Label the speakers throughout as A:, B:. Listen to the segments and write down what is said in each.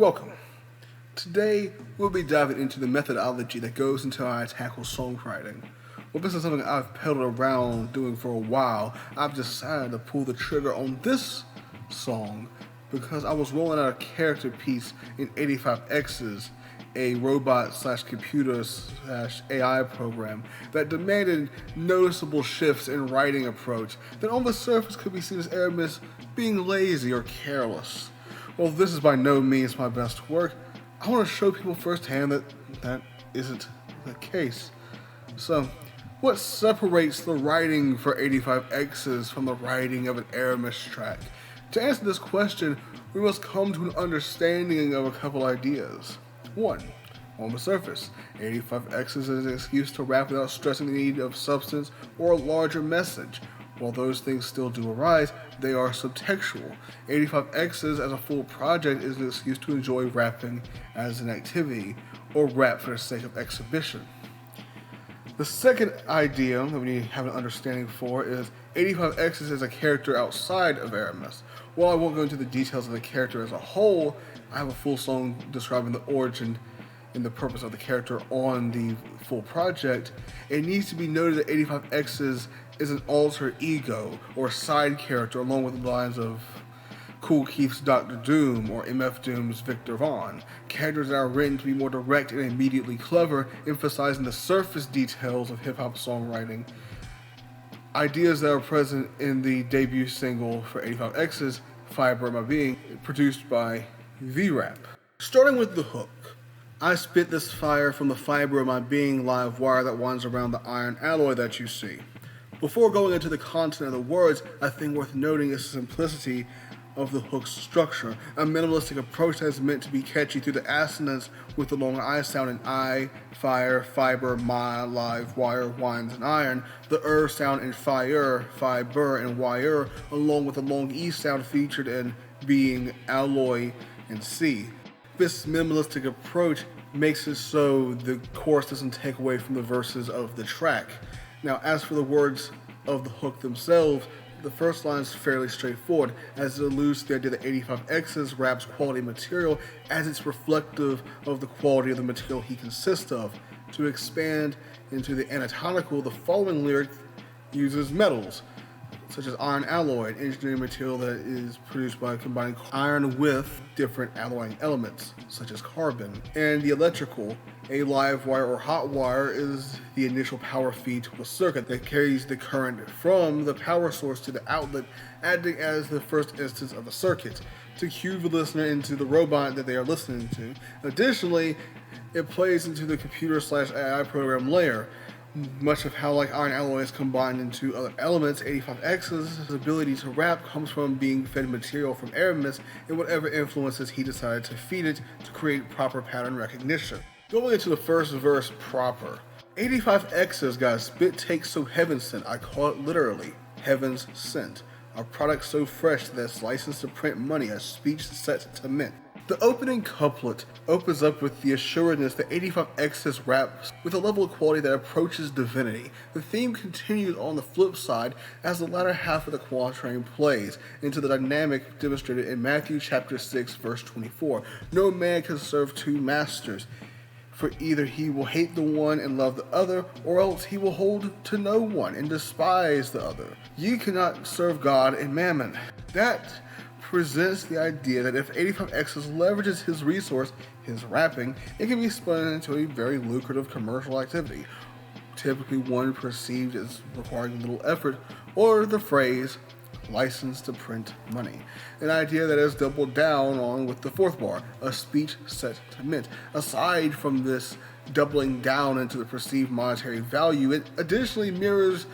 A: Welcome. Today, we'll be diving into the methodology that goes into how I tackle songwriting. Well, this is something I've pedaled around doing for a while. I've decided to pull the trigger on this song because I was rolling out a character piece in 85X's, a robot/computer/AI program that demanded noticeable shifts in writing approach that on the surface could be seen as Aramis being lazy or careless. While this is by no means my best work, I want to show people firsthand that that isn't the case. So, what separates the writing for 85X's from the writing of an Aramis track? To answer this question, we must come to an understanding of a couple ideas. 1. On the surface, 85X's is an excuse to rap without stressing the need of substance or a larger message. While those things still do arise, they are subtextual. 85X's as a full project is an excuse to enjoy rapping as an activity, or rap for the sake of exhibition. The second idea that we need to have an understanding for is 85X's as a character outside of Aramis. While I won't go into the details of the character as a whole, I have a full song describing the origin and the purpose of the character on the full project. It needs to be noted that 85X's is an alter ego or side character along with the lines of Kool Keith's Dr. Doom or MF Doom's Victor Vaughn. Characters that are written to be more direct and immediately clever, emphasizing the surface details of hip-hop songwriting. Ideas that are present in the debut single for 85X's, Fiber of My Being, produced by V-Rap. Starting with the hook. I spit this fire from the fiber of my being, live wire that winds around the iron alloy that you see. Before going into the content of the words, I think worth noting is the simplicity of the hook's structure, a minimalistic approach that is meant to be catchy through the assonance with the long I sound in I, fire, fiber, my, live, wire, winds, and iron, the sound in fire, fiber, and wire, along with the long E sound featured in being, alloy, and C. This minimalistic approach makes it so the chorus doesn't take away from the verses of the track. Now, as for the words of the hook themselves, the first line is fairly straightforward, as it alludes to the idea that 85X's raps quality material as it's reflective of the quality of the material he consists of. To expand into the anatomical, the following lyric uses metals, such as iron alloy, an engineering material that is produced by combining iron with different alloying elements, such as carbon. And the electrical, a live wire or hot wire, is the initial power feed to a circuit that carries the current from the power source to the outlet, acting as the first instance of a circuit, to cue the listener into the robot that they are listening to. Additionally, it plays into the computer/AI program layer. Much of how like iron alloy is combined into other elements, 85X's ability to rap comes from being fed material from Aramis and whatever influences he decided to feed it to create proper pattern recognition. Going into the first verse proper, 85X's got a spit take so heaven sent, I call it literally, heaven's sent. A product so fresh that it's licensed to print money, a speech set to mint. The opening couplet opens up with the assuredness that 85X's raps with a level of quality that approaches divinity. The theme continues on the flip side as the latter half of the quatrain plays into the dynamic demonstrated in Matthew chapter 6 verse 24. No man can serve two masters, for either he will hate the one and love the other, or else he will hold to no one and despise the other. You cannot serve God and mammon. That presents the idea that if 85X's leverages his resource, his rapping, it can be spun into a very lucrative commercial activity, typically one perceived as requiring little effort, or the phrase, license to print money, an idea that is doubled down on with the fourth bar, a speech set to mint. Aside from this doubling down into the perceived monetary value, it additionally mirrors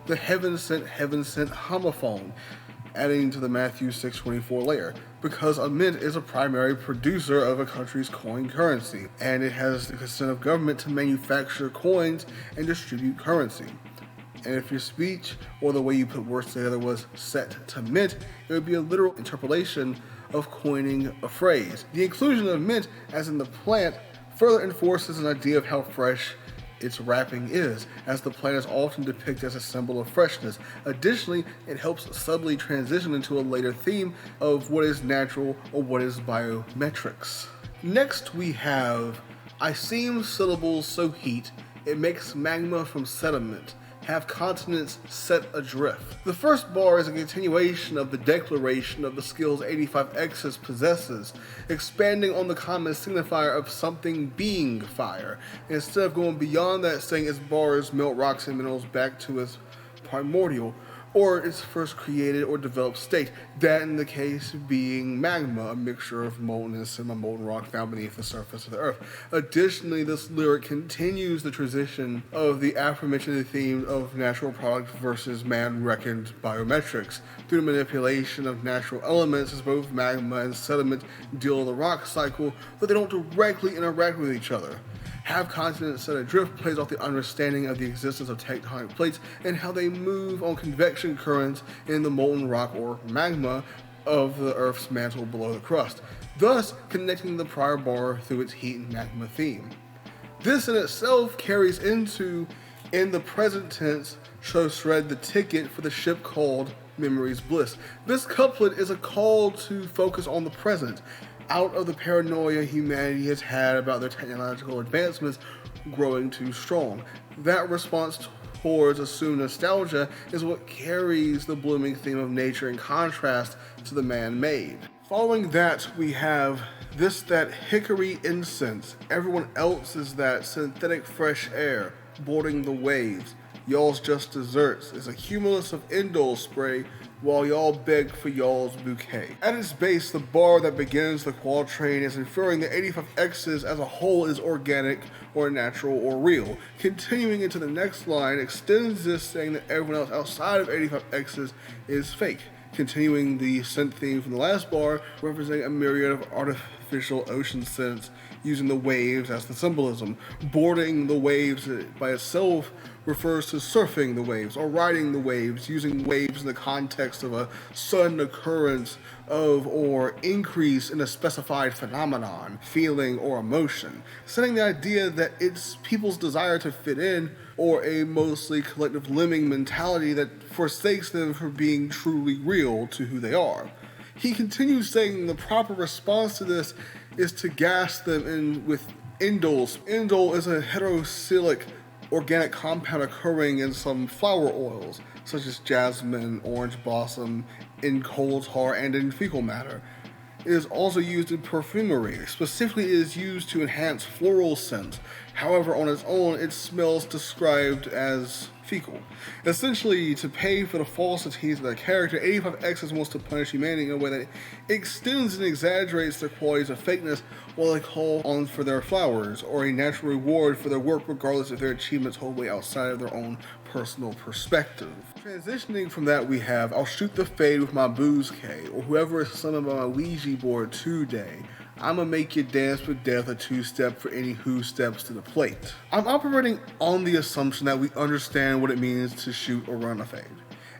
A: the heaven sent homophone, adding to the Matthew 6:24 layer, because a mint is a primary producer of a country's coin currency, and it has the consent of government to manufacture coins and distribute currency. And if your speech or the way you put words together was set to mint, it would be a literal interpolation of coining a phrase. The inclusion of mint, as in the plant, further enforces an idea of how fresh its wrapping is, as the plant is often depicted as a symbol of freshness. Additionally, it helps subtly transition into a later theme of what is natural or what is biometrics. Next we have, I seem syllables so heat, it makes magma from sediment, have continents set adrift. The first bar is a continuation of the declaration of the skills 85X possesses, expanding on the common signifier of something being fire, instead of going beyond that, saying its bars melt rocks and minerals back to its primordial, or its first created or developed state, that in the case being magma, a mixture of molten and semi-molten rock found beneath the surface of the earth. Additionally, this lyric continues the transition of the aforementioned theme of natural product versus man-reckoned biometrics, through the manipulation of natural elements as both magma and sediment deal in the rock cycle, but they don't directly interact with each other. Have continents set adrift plays off the understanding of the existence of tectonic plates and how they move on convection currents in the molten rock or magma of the Earth's mantle below the crust, thus connecting the prior bar through its heat and magma theme. This in itself carries into, in the present tense, shows Shred the ticket for the ship called Memory's Bliss. This couplet is a call to focus on the present, out of the paranoia humanity has had about their technological advancements growing too strong. That response towards assumed nostalgia is what carries the blooming theme of nature in contrast to the man-made. Following that, we have this that hickory incense, everyone else is that synthetic fresh air, boarding the waves. Y'all's just desserts is a cumulus of indole spray while y'all beg for y'all's bouquet. At its base, the bar that begins the quatrain is inferring that 85X's as a whole is organic or natural or real. Continuing into the next line extends this, saying that everyone else outside of 85X's is fake. Continuing the synth theme from the last bar, representing a myriad of artificial ocean synths using the waves as the symbolism. Boarding the waves by itself refers to surfing the waves or riding the waves, using waves in the context of a sudden occurrence of or increase in a specified phenomenon, feeling, or emotion, setting the idea that it's people's desire to fit in or a mostly collective lemming mentality that forsakes them from being truly real to who they are. He continues saying the proper response to this is to gas them in with indoles. Indole is a heterocyclic organic compound occurring in some flower oils, such as jasmine, orange blossom, in coal tar, and in fecal matter. It is also used in perfumery. Specifically, it is used to enhance floral scents. However, on its own, it smells described as fecal. Essentially, to pay for the falsities of their character, 85X wants to punish humanity in a way that extends and exaggerates their qualities of fakeness while they call on for their flowers, or a natural reward for their work regardless if their achievements hold way outside of their own personal perspective. Transitioning from that, we have I'll shoot the fade with my booze K, or whoever is summoned by my Ouija board today. I'ma make you dance with death a two-step for any who steps to the plate. I'm operating on the assumption that we understand what it means to shoot or run a fade,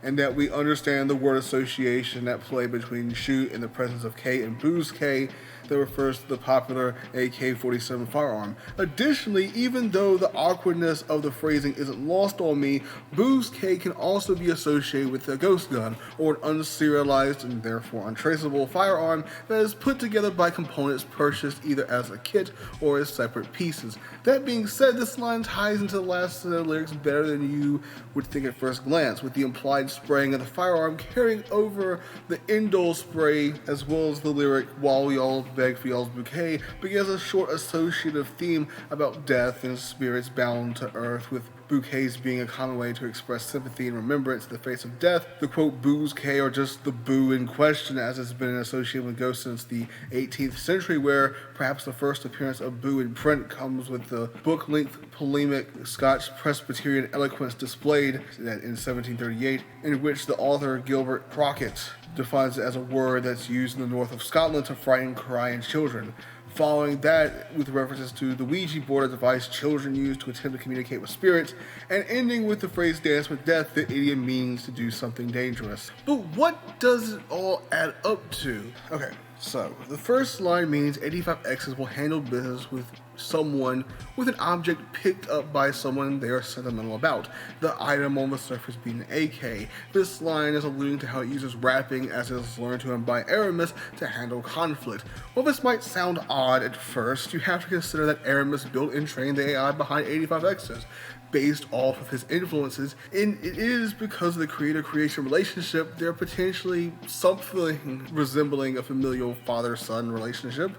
A: and that we understand the word association at play between shoot in the presence of K and booze K that refers to the popular AK-47 firearm. Additionally, even though the awkwardness of the phrasing isn't lost on me, booze K can also be associated with a ghost gun, or an unserialized and therefore untraceable firearm that is put together by components purchased either as a kit or as separate pieces. That being said, this line ties into the last set of lyrics better than you would think at first glance, with the implied spraying of the firearm carrying over the indole spray, as well as the lyric, while y'all beg for y'all's bouquet, begins a short associative theme about death and spirits bound to earth, with bouquets being a common way to express sympathy and remembrance in the face of death. The quote booze K, or just the boo in question, as it's been associated with ghosts since the 18th century, where perhaps the first appearance of boo in print comes with the book-length polemic Scotch Presbyterian eloquence displayed in 1738, in which the author Gilbert Crockett defines it as a word that's used in the north of Scotland to frighten crying children. Following that, with references to the Ouija board, a device children use to attempt to communicate with spirits, and ending with the phrase dance with death, the idiom means to do something dangerous. But what does it all add up to? Okay, So, the first line means 85Xs will handle business with someone with an object picked up by someone they are sentimental about, the item on the surface being an AK. This line is alluding to how it uses rapping as it is learned to him by Aramis to handle conflict. While this might sound odd at first, you have to consider that Aramis built and trained the AI behind 85Xs. Based off of his influences, and it is because of the creator-creation relationship, they're potentially something resembling a familial father-son relationship.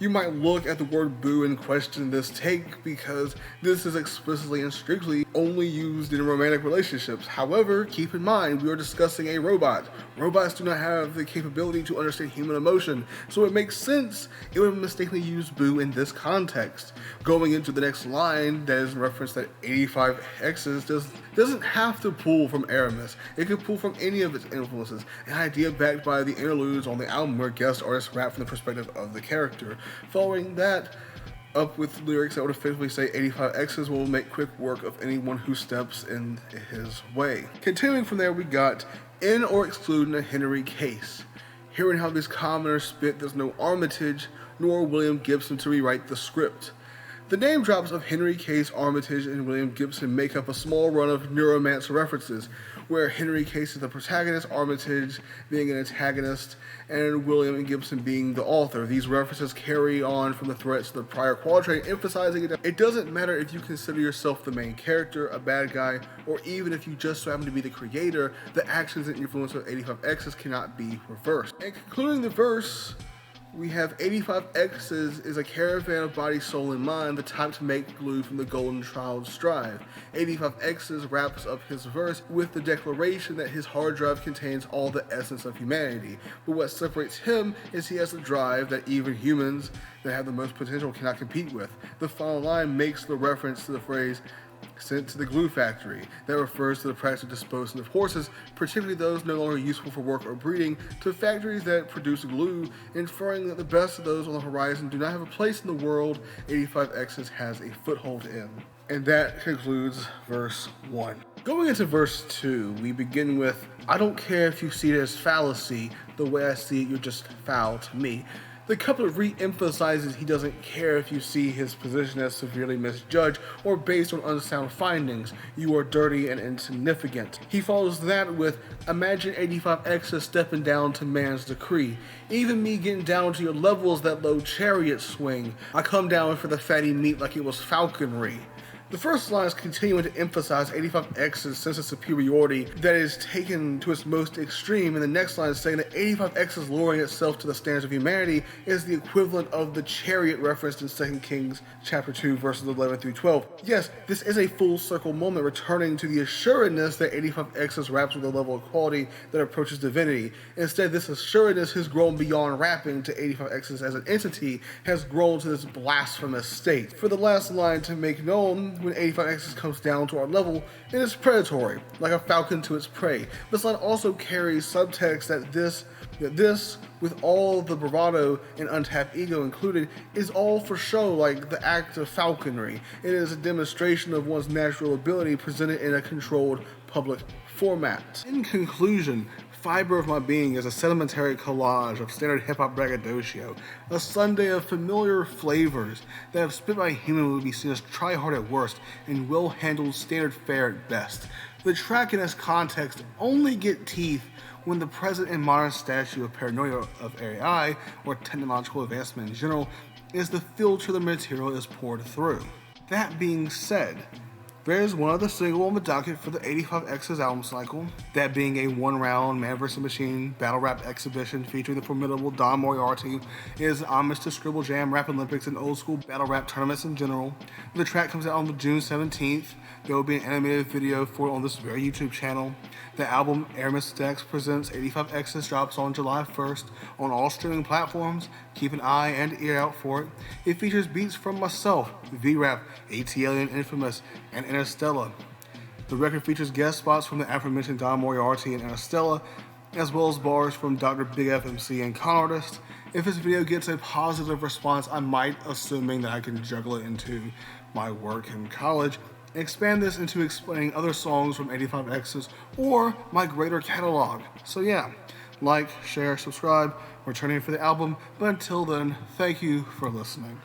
A: You might look at the word boo and question this take because this is explicitly and strictly only used in romantic relationships. However, keep in mind, we are discussing a robot. Robots do not have the capability to understand human emotion, so it makes sense it would mistakenly use boo in this context. Going into the next line, that is in reference that 85Xs doesn't have to pull from Aramis. It could pull from any of its influences, an idea backed by the interludes on the album where guest artists rap from the perspective of the character. Following that up with lyrics that would effectively say 85Xs will make quick work of anyone who steps in his way. Continuing from there, we got in or excluding a Henry case. Hearing how these commoners spit, there's no Armitage nor William Gibson to rewrite the script. The name drops of Henry Case, Armitage, and William Gibson make up a small run of neuromancer references, where Henry Case is the protagonist, Armitage being an antagonist, and William and Gibson being the author. These references carry on from the threats of the prior quatrain, emphasizing it doesn't matter if you consider yourself the main character, a bad guy, or even if you just so happen to be the creator, the actions and influence of 85Xs cannot be reversed. And concluding the verse, we have 85Xs is a caravan of body, soul, and mind, the type to make glue from the golden child strive. 85Xs wraps up his verse with the declaration that his hard drive contains all the essence of humanity. But what separates him is he has a drive that even humans that have the most potential cannot compete with. The final line makes the reference to the phrase sent to the glue factory, that refers to the practice of disposing of horses, particularly those no longer useful for work or breeding, to factories that produce glue, inferring that the best of those on the horizon do not have a place in the world 85Xs has a foothold in. And that concludes verse 1. Going into verse 2, we begin with, I don't care if you see it as fallacy, the way I see it, you're just foul to me. The couplet re-emphasizes he doesn't care if you see his position as severely misjudged or based on unsound findings. You are dirty and insignificant. He follows that with, imagine 85Xs stepping down to man's decree. Even me getting down to your level is that low chariot swing. I come down for the fatty meat like it was falconry. The first line is continuing to emphasize 85X's sense of superiority that is taken to its most extreme, and the next line is saying that 85X's lowering itself to the standards of humanity is the equivalent of the chariot referenced in 2 Kings chapter 2 verses 11 through 12. Yes, this is a full circle moment returning to the assuredness that 85X's raps with a level of quality that approaches divinity. Instead, this assuredness has grown beyond rapping to 85X's as an entity has grown to this blasphemous state. For the last line to make known, when 85Xs comes down to our level, it is predatory, like a falcon to its prey. This line also carries subtext that this, with all the bravado and untapped ego included, is all for show, like the act of falconry. It is a demonstration of one's natural ability presented in a controlled public format. In conclusion, Fiber of My Being is a sedimentary collage of standard hip-hop braggadocio, a sundae of familiar flavors that if spit by a human would be seen as try-hard at worst and well-handled standard fare at best. The track in this context only get teeth when the present and modern statue of paranoia of AI, or technological advancement in general, is the filter the material is poured through. That being said, there's one other single on the docket for the 85Xs album cycle, that being a one-round Man vs. Machine battle rap exhibition featuring the formidable Don Moriarty. It is homage to Scribble Jam, Rap Olympics, and old school battle rap tournaments in general. The track comes out on June 17th. There will be an animated video for it on this very YouTube channel. The album AeromosDax Presents 85Xs drops on July 1st on all streaming platforms. Keep an eye and ear out for it. It features beats from myself, V-Rap, ATL and Infamous, and Interstellar. The record features guest spots from the aforementioned Don Moriarty and Interstellar, as well as bars from Dr. Big F MC and Con Artist. If this video gets a positive response, I might, assuming that I can juggle it into my work in college, expand this into explaining other songs from 85Xs or my greater catalog. So yeah, like, share, subscribe. We're turning for the album, but until then, thank you for listening.